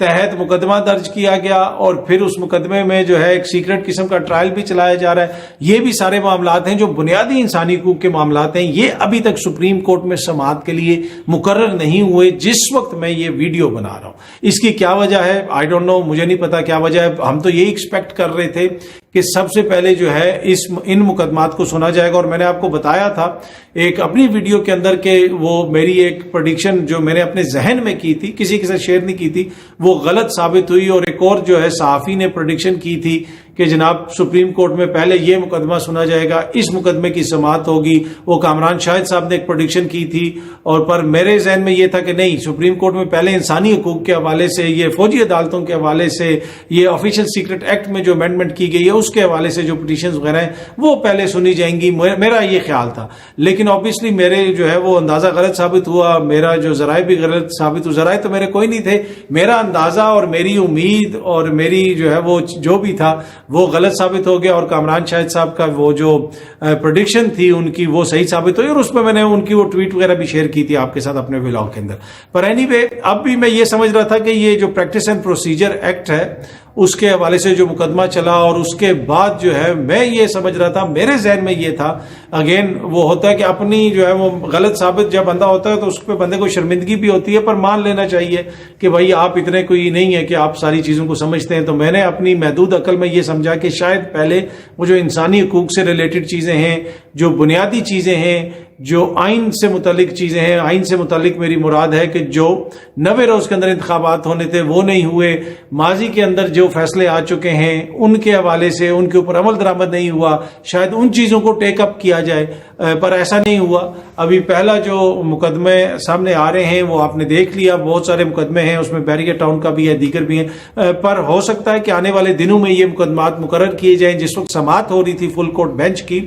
تحت مقدمہ درج کیا گیا اور پھر اس مقدمے میں جو ہے ایک سیکرٹ قسم کا ٹرائل بھی چلایا جا رہا ہے. یہ بھی سارے معاملات ہیں جو بنیادی انسانی حقوق کے معاملات ہیں. یہ ابھی تک سپریم کورٹ میں سماعت کے لیے مقرر نہیں ہوئے جس وقت میں یہ ویڈیو بنا رہا ہوں. اس کی کیا وجہ ہے آئی ڈونٹ نو, مجھے نہیں پتا کیا وجہ ہے. ہم تو یہی ایکسپیکٹ کر رہے تھے کہ سب سے پہلے جو ہے ان مقدمات کو سنا جائے گا. اور میں نے آپ کو بتایا تھا ایک اپنی ویڈیو کے اندر کہ وہ میری ایک پریڈکشن جو میں نے اپنے ذہن میں کی تھی, کسی کے ساتھ شیئر نہیں کی تھی, وہ غلط ثابت ہوئی. اور ایک اور جو ہے صحافی نے پریڈکشن کی تھی کہ جناب سپریم کورٹ میں پہلے یہ مقدمہ سنا جائے گا, اس مقدمے کی سماعت ہوگی. وہ کامران شاہد صاحب نے ایک پریڈکشن کی تھی, اور پر میرے ذہن میں یہ تھا کہ نہیں, سپریم کورٹ میں پہلے انسانی حقوق کے حوالے سے, یہ فوجی عدالتوں کے حوالے سے, یہ آفیشیل سیکرٹ ایکٹ میں جو امینڈمنٹ کی گئی ہے اس کے حوالے سے جو پٹیشنز وغیرہ ہیں وہ پہلے سنی جائیں گی. میرا یہ خیال تھا, لیکن آبویسلی میرے جو ہے وہ اندازہ غلط ثابت ہوا. میرا جو ذرائع بھی غلط ثابت ہوا. ذرائع تو میرے کوئی نہیں تھے. میرا اندازہ اور میری امید اور میری جو ہے وہ جو بھی تھا وہ غلط ثابت ہو گیا, اور کامران شاہد صاحب کا وہ جو پریڈکشن تھی ان کی وہ صحیح ثابت ہوئی. اور اس میں نے ان کی وہ ٹویٹ وغیرہ بھی شیئر کی تھی آپ کے ساتھ اپنے ولاگ کے اندر. پر اینی وے اب بھی میں یہ سمجھ رہا تھا کہ یہ جو پریکٹس اینڈ پروسیجر ایکٹ ہے اس کے حوالے سے جو مقدمہ چلا, اور اس کے بعد جو ہے میں یہ سمجھ رہا تھا, میرے ذہن میں یہ تھا, اگین وہ ہوتا ہے کہ اپنی جو ہے وہ غلط ثابت جب بندہ ہوتا ہے تو اس پہ بندے کو شرمندگی بھی ہوتی ہے, پر مان لینا چاہیے کہ بھائی آپ اتنے کوئی نہیں ہے کہ آپ ساری چیزوں کو سمجھتے ہیں. تو میں نے اپنی محدود عقل میں یہ سمجھا کہ شاید پہلے وہ جو انسانی حقوق سے ریلیٹڈ چیزیں ہیں, جو بنیادی چیزیں ہیں, جو آئین سے متعلق چیزیں ہیں, آئین سے متعلق میری مراد ہے کہ جو 90 روز کے اندر انتخابات ہونے تھے وہ نہیں ہوئے, ماضی کے اندر جو فیصلے آ چکے ہیں ان کے حوالے سے ان کے اوپر عمل درآمد نہیں ہوا, شاید ان چیزوں کو ٹیک اپ کیا جائے, پر ایسا نہیں ہوا. ابھی پہلا جو مقدمے سامنے آ رہے ہیں وہ آپ نے دیکھ لیا, بہت سارے مقدمے ہیں, اس میں بیریگر ٹاؤن کا بھی ہے, دیگر بھی ہیں, پر ہو سکتا ہے کہ آنے والے دنوں میں یہ مقدمات مقرر کیے جائیں. جس وقت سماعت ہو رہی تھی فل کورٹ بینچ کی,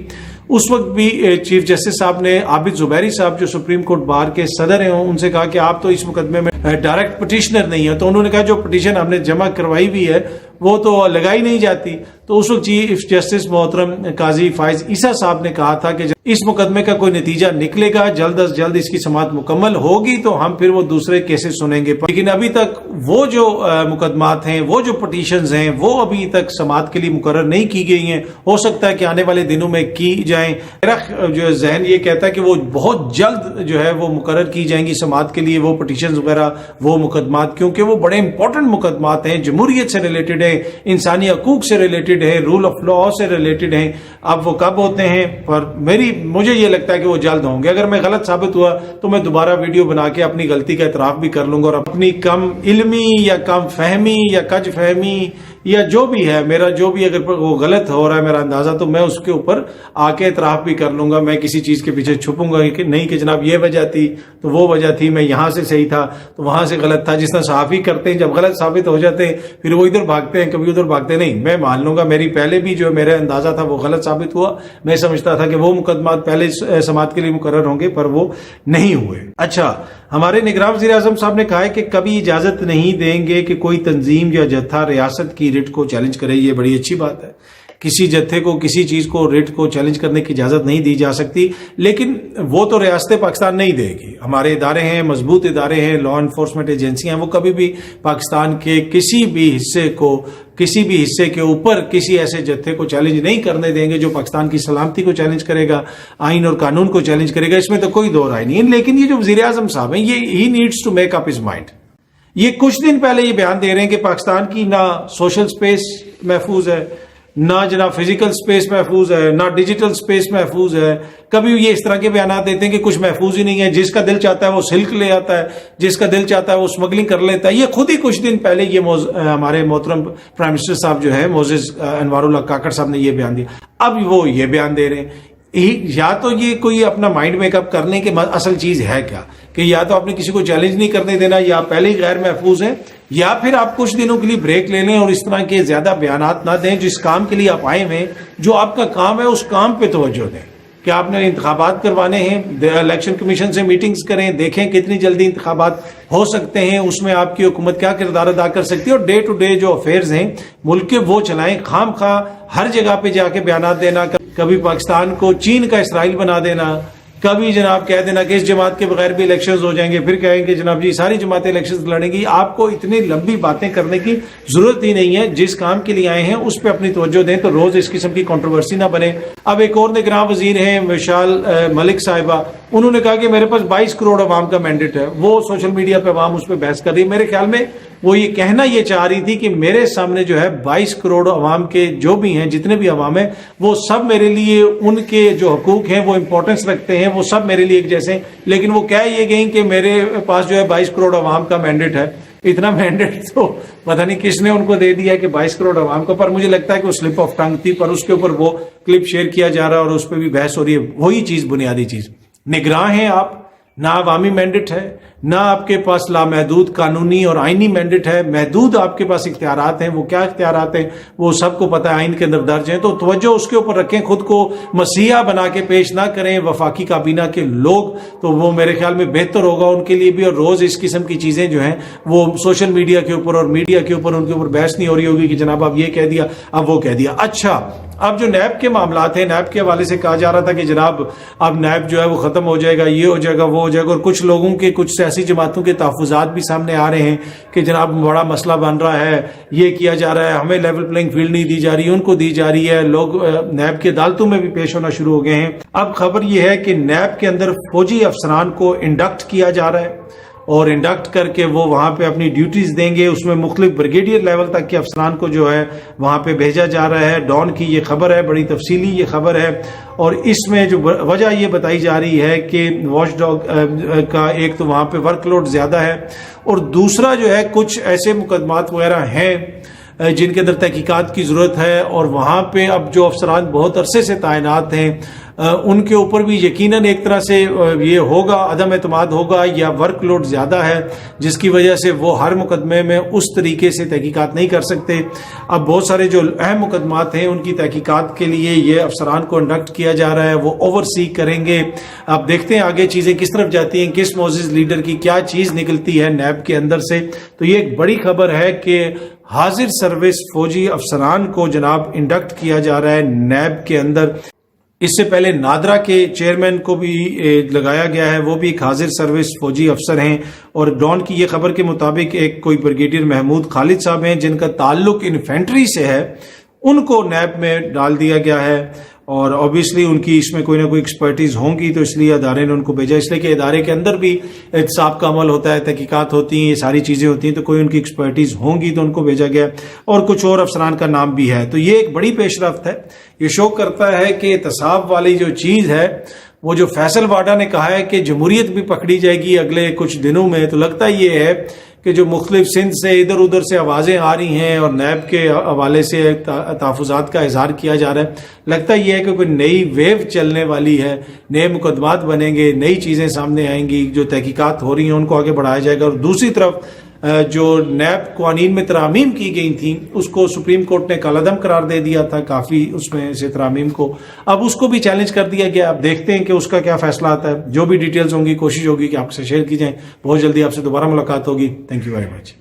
اس وقت بھی چیف جسٹس صاحب نے عابد زبیری صاحب جو سپریم کورٹ بار کے صدر ہیں ان سے کہا کہ آپ تو اس مقدمے میں ڈائریکٹ پٹیشنر نہیں ہیں. تو انہوں نے کہا جو پٹیشن ہم نے جمع کروائی ہوئی ہے وہ تو لگائی نہیں جاتی. تو اس وقت چیف جسٹس محترم قاضی فائز عیسیٰ صاحب نے کہا تھا کہ اس مقدمے کا کوئی نتیجہ نکلے گا, جلد از جلد اس کی سماعت مکمل ہوگی تو ہم پھر وہ دوسرے کیسز سنیں گے. لیکن ابھی تک وہ جو مقدمات ہیں, وہ جو پٹیشنز ہیں, وہ ابھی تک سماعت کے لیے مقرر نہیں کی گئی ہیں. ہو سکتا ہے کہ آنے والے دنوں میں کی جائیں. میرا جو ذہن یہ کہتا ہے کہ وہ بہت جلد جو ہے وہ مقرر کی جائیں گی سماعت کے لیے, وہ پٹیشنز وغیرہ, وہ مقدمات, کیونکہ وہ بڑے امپورٹنٹ مقدمات ہیں, جمہوریت سے ریلیٹڈ ہیں, انسانی حقوق سے ریلیٹڈ ہیں, رول آف لا سے ریلیٹڈ ہیں. اب وہ کب ہوتے ہیں, پر مجھے یہ لگتا ہے کہ وہ جلد ہوں گے. اگر میں غلط ثابت ہوا تو میں دوبارہ ویڈیو بنا کے اپنی غلطی کا اعتراف بھی کر لوں گا, اور اپنی کم علمی یا کم فہمی یا کج فہمی یا جو بھی ہے میرا, جو بھی اگر وہ غلط ہو رہا ہے میرا اندازہ, تو میں اس کے اوپر آ کے اعتراف بھی کر لوں گا. میں کسی چیز کے پیچھے چھپوں گا کہ نہیں کہ جناب یہ وجہ تھی تو وہ وجہ تھی, میں یہاں سے صحیح تھا تو وہاں سے غلط تھا. جس طرح صحافی کرتے ہیں, جب غلط ثابت ہو جاتے ہیں پھر وہ ادھر بھاگتے ہیں, کبھی ادھر بھاگتے نہیں. میں مان لوں گا میری پہلے بھی جو میرا اندازہ تھا وہ غلط ثابت ہوا. میں سمجھتا تھا کہ وہ مقدمات پہلے سماعت کے لیے مقرر ہوں گے, پر وہ نہیں ہوئے. اچھا, ہمارے نگراں وزیر اعظم صاحب نے کہا ہے کہ کبھی اجازت نہیں دیں گے کہ کوئی تنظیم یا جتھا ریاست کی ریٹ کو چیلنج کرے. یہ بڑی اچھی بات ہے. کسی جتھے کو, کسی چیز کو, ریٹ کو چیلنج کرنے کی اجازت نہیں دی جا سکتی, لیکن وہ تو ریاست پاکستان نہیں دے گی. ہمارے ادارے ہیں, مضبوط ادارے ہیں, لا انفورسمنٹ ایجنسیاں ہیں, وہ کبھی بھی پاکستان کے کسی بھی حصے کے اوپر کسی ایسے جتھے کو چیلنج نہیں کرنے دیں گے جو پاکستان کی سلامتی کو چیلنج کرے گا, آئین اور قانون کو چیلنج کرے گا. اس میں تو کوئی دو رائے نہیں ہے. لیکن یہ جو وزیر اعظم صاحب ہیں, یہ ہی needs to make up his mind. یہ کچھ دن پہلے یہ بیان دے رہے ہیں کہ پاکستان کی نہ سوشل سپیس محفوظ ہے, نہ جناب فزیکل سپیس محفوظ ہے, نہ ڈیجیٹل سپیس محفوظ ہے. کبھی یہ اس طرح کے بیانات دیتے ہیں کہ کچھ محفوظ ہی نہیں ہے, جس کا دل چاہتا ہے وہ سلک لے آتا ہے, جس کا دل چاہتا ہے وہ اسمگلنگ کر لیتا ہے. یہ خود ہی کچھ دن پہلے یہ ہمارے محترم پرائم منسٹر صاحب جو ہے معزز انوار اللہ کاکڑ صاحب نے یہ بیان دیا. اب وہ یہ بیان دے رہے ہیں. یا تو یہ کوئی اپنا مائنڈ میک اپ کر لیں کہ اصل چیز ہے کیا, کہ یا تو آپ نے کسی کو چیلنج نہیں کرنے دینا, یا پہلے ہی غیر محفوظ ہیں, یا پھر آپ کچھ دنوں کے لیے بریک لے لیں اور اس طرح کے زیادہ بیانات نہ دیں. جس کام کے لیے آپ آئے ہیں, جو آپ کا کام ہے, اس کام پہ توجہ دیں. کہ آپ نے انتخابات کروانے ہیں, الیکشن کمیشن سے میٹنگز کریں, دیکھیں کتنی جلدی انتخابات ہو سکتے ہیں, اس میں آپ کی حکومت کیا کردار ادا کر سکتی ہے, اور ڈے ٹو ڈے جو افیئرز ہیں ملک کے وہ چلائیں. خام خواہ ہر جگہ پہ جا کے بیانات دینا, کبھی پاکستان کو چین کا اسرائیل بنا دینا, کبھی جناب کہہ دینا کہ اس جماعت کے بغیر بھی الیکشنز ہو جائیں گے، پھر کہیں کہ جناب جی ساری جماعتیں الیکشنز لڑیں گی. آپ کو اتنی لمبی باتیں کرنے کی ضرورت ہی نہیں ہے. جس کام کے لیے آئے ہیں اس پہ اپنی توجہ دیں تو روز اس قسم کی کنٹروورسی نہ بنے. اب ایک اور نگراں وزیر ہیں وشال ملک صاحبہ، انہوں نے کہا کہ میرے پاس 22 کروڑ عوام کا مینڈیٹ ہے. وہ سوشل میڈیا پہ عوام اس پہ بحث کر رہی ہے. میرے خیال میں وہ یہ کہنا یہ چاہ رہی تھی کہ میرے سامنے جو ہے 22 کروڑ عوام کے جو بھی ہیں، جتنے بھی عوام ہیں، وہ سب میرے لیے ان کے جو حقوق ہیں وہ امپورٹنس رکھتے ہیں، وہ سب میرے لیے ایک جیسے ہیں. لیکن وہ کہہ یہ گئیں کہ میرے پاس جو ہے 22 کروڑ عوام کا مینڈیٹ ہے. اتنا مینڈیٹ تو پتہ نہیں کس نے ان کو دے دیا کہ 22 کروڑ عوام کو. پر مجھے لگتا ہے کہ وہ سلپ آف ٹنگ تھی، پر اس کے اوپر وہ کلپ شیئر کیا جا رہا ہے اور اس پہ بھی بحث ہو رہی ہے. وہی چیز، بنیادی چیز، نگراں ہیں آپ، نہ عوامی مینڈیٹ ہے، نہ آپ کے پاس لامحدود قانونی اور آئینی مینڈیٹ ہے. محدود آپ کے پاس اختیارات ہیں. وہ کیا اختیارات ہیں وہ سب کو پتہ ہے، آئین کے اندر درج ہیں. تو توجہ اس کے اوپر رکھیں، خود کو مسیحا بنا کے پیش نہ کریں وفاقی کابینہ کے لوگ. تو وہ میرے خیال میں بہتر ہوگا ان کے لیے بھی. اور روز اس قسم کی چیزیں جو ہیں وہ سوشل میڈیا کے اوپر اور میڈیا کے اوپر ان کے اوپر بحث نہیں ہو رہی ہوگی کہ جناب اب یہ کہہ دیا، اب وہ کہہ دیا. اچھا، اب جو نیب کے معاملات ہیں، نیب کے حوالے سے کہا جا رہا تھا کہ جناب اب نیب جو ہے وہ ختم ہو جائے گا، یہ ہو جائے گا، وہ ہو جائے گا. اور کچھ لوگوں کے، کچھ سیاسی جماعتوں کے تحفظات بھی سامنے آ رہے ہیں کہ جناب بڑا مسئلہ بن رہا ہے، یہ کیا جا رہا ہے، ہمیں لیول پلینگ فیلڈ نہیں دی جا رہی، ان کو دی جا رہی ہے. لوگ نیب کے عدالتوں میں بھی پیش ہونا شروع ہو گئے ہیں. اب خبر یہ ہے کہ نیب کے اندر فوجی افسران کو انڈکٹ کیا جا رہا ہے اور انڈکٹ کر کے وہ وہاں پہ اپنی ڈیوٹیز دیں گے. اس میں مختلف بریگیڈیئر لیول تک کے افسران کو جو ہے وہاں پہ بھیجا جا رہا ہے. ڈان کی یہ خبر ہے، بڑی تفصیلی یہ خبر ہے. اور اس میں جو وجہ یہ بتائی جا رہی ہے کہ واچ ڈاگ کا ایک تو وہاں پہ ورک لوڈ زیادہ ہے، اور دوسرا جو ہے کچھ ایسے مقدمات وغیرہ ہیں جن کے اندر تحقیقات کی ضرورت ہے. اور وہاں پہ اب جو افسران بہت عرصے سے تعینات ہیں ان کے اوپر بھی یقیناً ایک طرح سے یہ ہوگا، عدم اعتماد ہوگا یا ورک لوڈ زیادہ ہے، جس کی وجہ سے وہ ہر مقدمے میں اس طریقے سے تحقیقات نہیں کر سکتے. اب بہت سارے جو اہم مقدمات ہیں ان کی تحقیقات کے لیے یہ افسران کو انڈکٹ کیا جا رہا ہے، وہ اوور سی کریں گے. اب دیکھتے ہیں آگے چیزیں کس طرف جاتی ہیں، کس معزز لیڈر کی کیا چیز نکلتی ہے نیب کے اندر سے. تو یہ ایک بڑی خبر ہے کہ حاضر سروس فوجی افسران کو جناب انڈکٹ کیا جا رہا ہے نیب کے اندر. اس سے پہلے نادرا کے چیئرمین کو بھی لگایا گیا ہے، وہ بھی ایک حاضر سروس فوجی افسر ہیں. اور ڈان کی یہ خبر کے مطابق ایک کوئی بریگیڈیئر محمود خالد صاحب ہیں جن کا تعلق انفینٹری سے ہے، ان کو نیب میں ڈال دیا گیا ہے. اور اوبیسلی ان کی اس میں کوئی نہ کوئی ایکسپرٹیز ہوں گی، تو اس لیے ادارے نے ان کو بھیجا، اس لیے کہ ادارے کے اندر بھی احتساب کا عمل ہوتا ہے، تحقیقات ہوتی ہیں، یہ ساری چیزیں ہوتی ہیں، تو کوئی ان کی ایکسپرٹیز ہوں گی تو ان کو بھیجا گیا. اور کچھ اور افسران کا نام بھی ہے. تو یہ ایک بڑی پیش رفت ہے. یہ شو کرتا ہے کہ احتساب والی جو چیز ہے، وہ جو فیصل واڈا نے کہا ہے کہ جمہوریت بھی پکڑی جائے گی اگلے کچھ دنوں میں، تو لگتا یہ ہے کہ جو مختلف سندھ سے ادھر ادھر سے آوازیں آ رہی ہیں اور نیب کے حوالے سے تحفظات کا اظہار کیا جا رہا ہے، لگتا یہ ہے کہ کوئی نئی ویو چلنے والی ہے، نئے مقدمات بنیں گے، نئی چیزیں سامنے آئیں گی، جو تحقیقات ہو رہی ہیں ان کو آگے بڑھایا جائے گا. اور دوسری طرف جو نیب قوانین میں ترامیم کی گئی تھیں اس کو سپریم کورٹ نے کالعدم قرار دے دیا تھا، کافی اس میں سے ترامیم کو اب اس کو بھی چیلنج کر دیا گیا. اب دیکھتے ہیں کہ اس کا کیا فیصلہ آتا ہے. جو بھی ڈیٹیلز ہوں گی کوشش ہوگی کہ آپ سے شیئر کی جائیں. بہت جلدی آپ سے دوبارہ ملاقات ہوگی. Thank you very much.